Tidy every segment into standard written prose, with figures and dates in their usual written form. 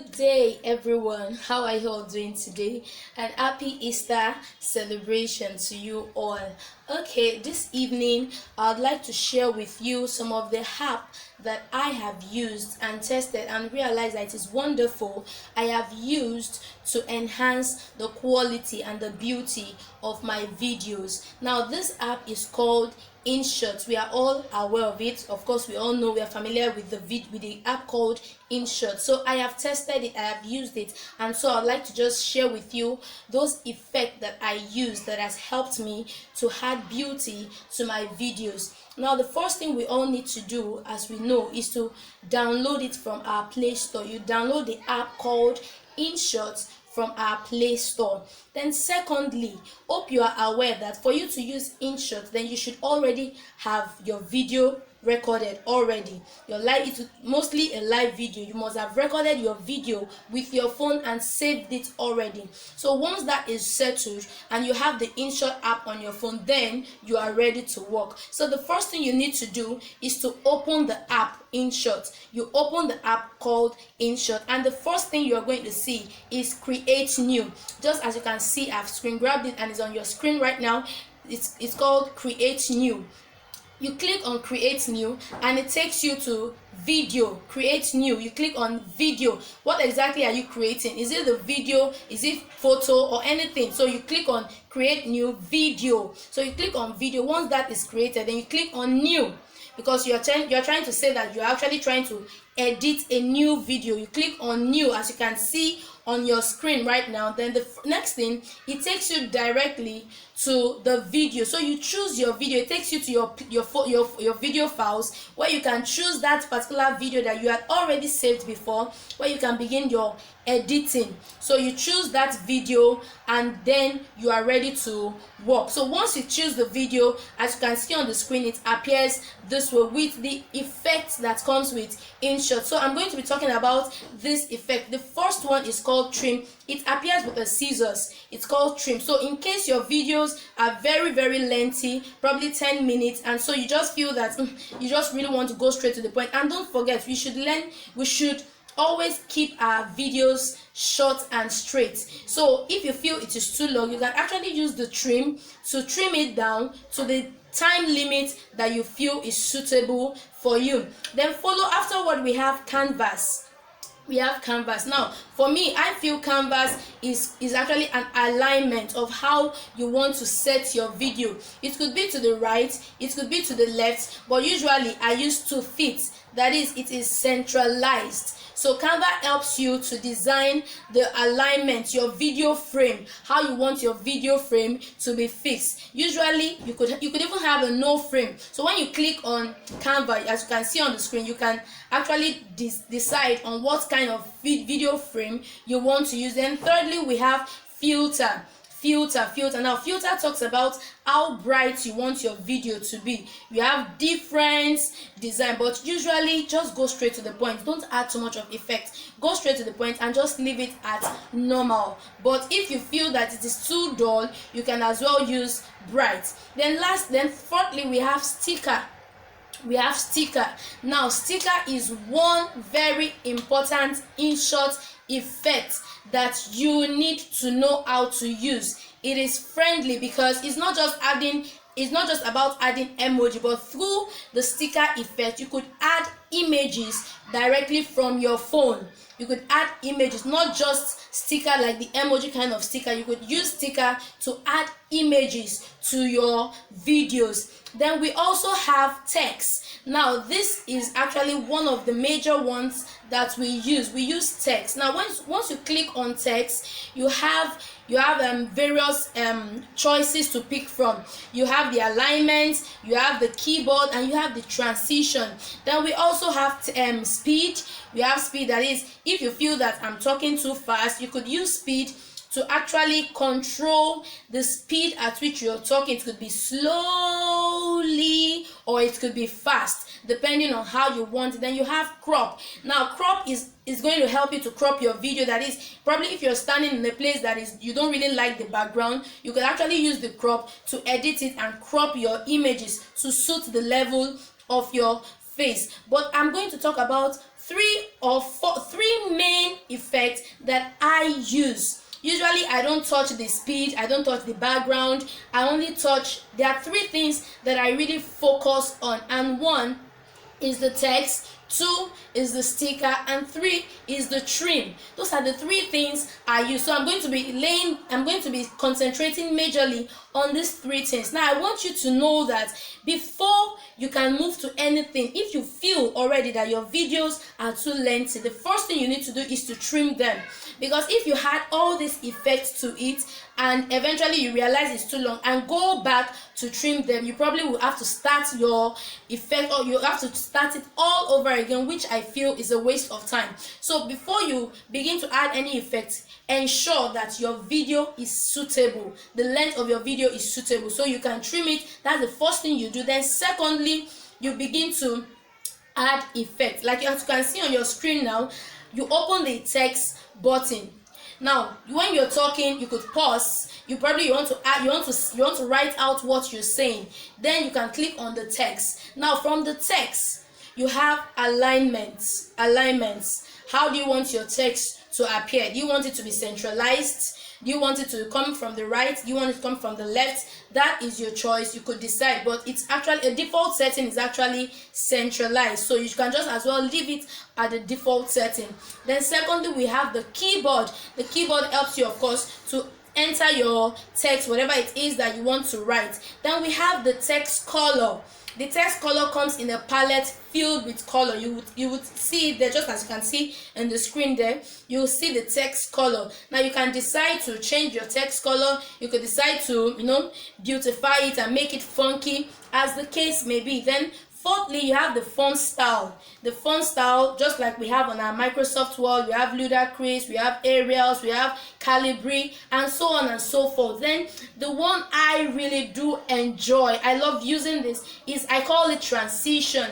Good day, everyone. How are you all doing today? And happy Easter celebration to you all. Okay, this evening I'd like to share with you some of the app that I have used and tested and realized that it is wonderful. I have used to enhance the quality and the beauty of my videos. Now, this app is called inshot. We are all aware of it. Of course, we all know, we are familiar with the app called inshot. So I have tested it, I have used it, and so I'd like to just share with you those effects that I use that has helped me to add beauty to my videos. Now, the first thing we all need to do, as we know, is to download it from our Play Store. You download the app called inshot from our Play Store. Then secondly, hope you are aware that for you to use inshot, then you should already have your video recorded already. Your live, it's mostly a live video. You must have recorded your video with your phone and saved it already. So once that is settled and you have the inshot app on your phone, then you are ready to work. So the first thing you need to do is to open the app inshot. You open the app called inshot, and the first thing you are going to see is create new. Just as you can see, I've screen grabbed it and it's on your screen right now. It's called create new. You click on create new and it takes you to video. Create new, you click on video. What exactly are you creating? Is it the video, is it photo, or anything? So you click on create new video. So you click on video. Once that is created, then you click on new, because you're trying to say that you're actually trying to edit a new video. You click on new, as you can see on your screen right now. Then the next thing, it takes you directly to the video. So you choose your video. It takes you to your video files, where you can choose that particular video that you had already saved before, where you can begin your editing. So you choose that video and then you are ready to work. So once you choose the video, as you can see on the screen, it appears this way with the effect that comes with inshot. So I'm going to be talking about this effect. The first one is called trim. It appears with the scissors. It's called trim. So in case your videos are very lengthy, probably 10 minutes, and so you just feel that you just really want to go straight to the point, and don't forget, we should always keep our videos short and straight. So if you feel it is too long, you can actually use the trim to trim it down to the time limit that you feel is suitable for you. Then follow afterward, we have canvas. Now, for me, I feel canvas is actually an alignment of how you want to set your video. It could be to the right, it could be to the left, but usually I use 2 feet. That is, it is centralized. So Canva helps you to design the alignment, your video frame, how you want your video frame to be fixed. Usually you could even have a no frame. So when you click on Canva, as you can see on the screen, you can actually decide on what kind of video frame you want to use. Then thirdly, we have filter. Now, filter talks about how bright you want your video to be. You have different design, but usually just go straight to the point. Don't add too much of effect. Go straight to the point and just leave it at normal. But if you feel that it is too dull, you can as well use bright. Then fourthly, we have sticker. Now, sticker is one very important inshot effect that you need to know how to use. It is friendly because it's not just about adding emoji, but through the sticker effect you could add images directly from your phone. You could add images, not just sticker like the emoji kind of sticker. You could use sticker to add images to your videos. Then we also have text. Now, this is actually one of the major ones that we use. We use text. Now, once you click on text, you have various choices to pick from. You have the alignment, you have the keyboard, and you have the transition. Then we also have speed. We have speed, that is, if you feel that I'm talking too fast, you could use speed to actually control the speed at which you're talking. It could be slowly or it could be fast, depending on how you want it. Then you have crop. Now, crop is going to help you to crop your video. That is, probably if you're standing in a place that is you don't really like the background, you could actually use the crop to edit it and crop your images to suit the level of your face. But I'm going to talk about three main effects that I use. Usually I don't touch the speed, I don't touch the background, I only touch, there are three things that I really focus on, and one is the text, two is the sticker, and three is the trim. Those are the three things I use. So I'm going to be concentrating majorly on these three things. Now I want you to know that before you can move to anything, if you feel already that your videos are too lengthy, the first thing you need to do is to trim them. Because if you had all these effects to it and eventually you realize it's too long and go back to trim them, you probably will have to start your effect, or you have to start it all over again, which I feel is a waste of time. So before you begin to add any effects, ensure that your video is suitable, the length of your video is suitable, so you can trim it. That's the first thing you do. Then secondly, you begin to add effects. Like as you can see on your screen now, you open the text button. Now when you're talking, you could pause. You want to write out what you're saying. Then you can click on the text. Now from the text, you have alignments. How do you want your text to appear? Do you want it to be centralized? Do you want it to come from the right? Do you want it to come from the left? That is your choice. You could decide, but it's actually a default setting is actually centralized, so you can just as well leave it at the default setting. Then secondly, we have the keyboard. The keyboard helps you, of course, to enter your text, whatever it is that you want to write. Then we have the text color. The text color comes in a palette filled with color. You would see it there, just as you can see in the screen there. You will see the text color. Now you can decide to change your text color. You could decide to beautify it and make it funky, as the case may be. Then fourthly, you have the font style. The font style, just like we have on our Microsoft Word, we have Ludacris, we have Arials, we have Calibri, and so on and so forth. Then the one I really do enjoy, I love using this, is I call it transition.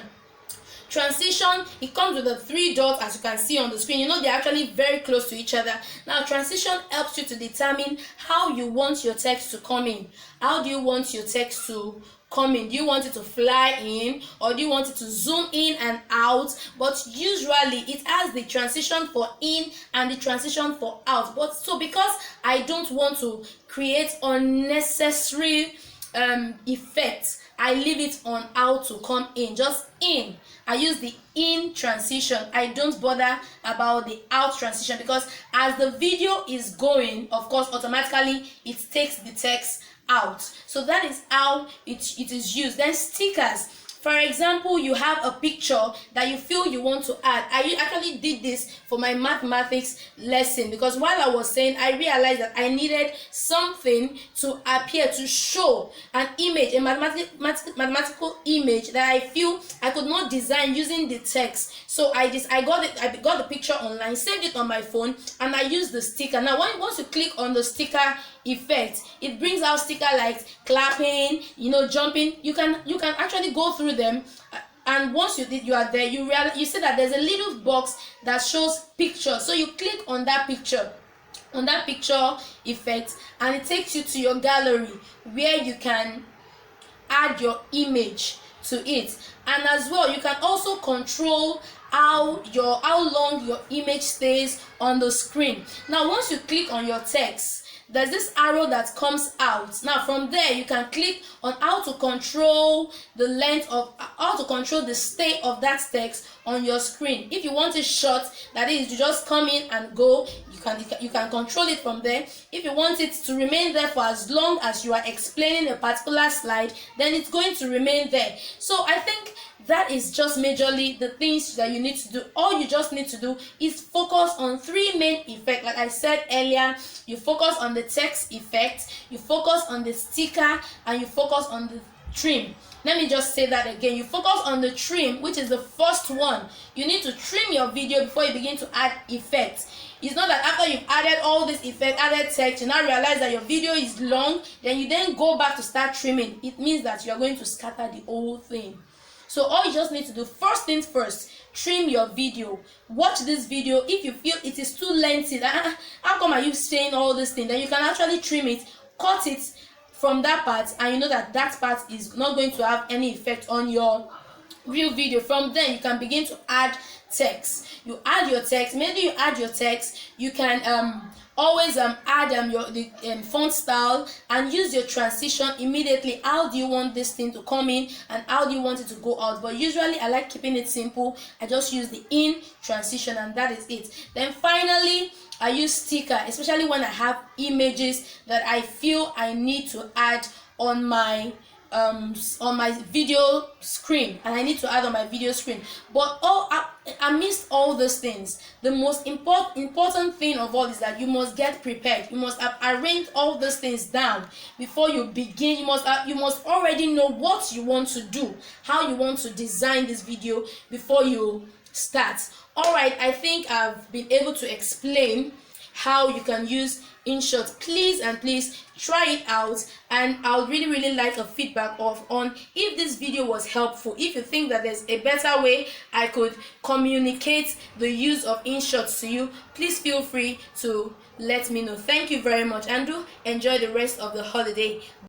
Transition, it comes with the three dots, as you can see on the screen. They're actually very close to each other. Now transition helps you to determine how you want your text to come in. How do you want your text to come in? Do you want it to fly in, or do you want it to zoom in and out? But usually it has the transition for in and the transition for out. But so because I don't want to create unnecessary effects, I leave it on out to come in, just in. I use the in transition. I don't bother about the out transition, because as the video is going, of course, automatically it takes the text out. So that is how it is used. Then stickers. For example, you have a picture that you feel you want to add. I actually did this for my mathematics lesson, because while I was saying, I realized that I needed something to appear, to show an image, a mathematical image that I feel I could not design using the text. So I got the picture online, saved it on my phone, and I used the sticker. Now once you click on the sticker effect, it brings out sticker like clapping, jumping. You can actually go through them, and once you are there, you see that there's a little box that shows picture. So you click on that picture effect, and it takes you to your gallery where you can add your image to it. And as well, you can also control how long your image stays on the screen. Now once you click on your text, there's this arrow that comes out. Now from there, you can click on how to control the length of, how to control the stay of that text on your screen. If you want it short, that is, you just come in and go, you can control it from there. If you want it to remain there for as long as you are explaining a particular slide, then it's going to remain there. So I think that is just majorly the things that you need to do. All you just need to do is focus on three main effects. Like I said earlier, you focus on the text effect, you focus on the sticker, and you focus on the trim. Let me just say that again. You focus on the trim, which is the first one. You need to trim your video before you begin to add effects. It's not that after you've added all this effect, added text, you now realize that your video is long, then you go back to start trimming. It means that you are going to scatter the whole thing. So all you just need to do, first things first, trim your video. Watch this video. If you feel it is too lengthy, how come are you saying all this thing, then you can actually trim it, cut it from that part, and you know that that part is not going to have any effect on your real video. From then you can begin to add text. You add your text. Maybe you add your text, you can always add the font style and use your transition immediately. How do you want this thing to come in and how do you want it to go out? But usually I like keeping it simple. I just use the in transition and that is it. Then finally I use sticker, especially when I have images that I feel I need to add on my video screen, and I need to add on my video screen. But I missed all those things. The most important thing of all is that you must get prepared. You must have arranged all those things down before you begin. You must already know what you want to do, how you want to design this video before you start. All right, I think I've been able to explain how you can use InShot. Please and please try it out, and I would really like a feedback on if this video was helpful. If you think that there's a better way I could communicate the use of InShot to you, please feel free to let me know. Thank you very much, and do enjoy the rest of the holiday.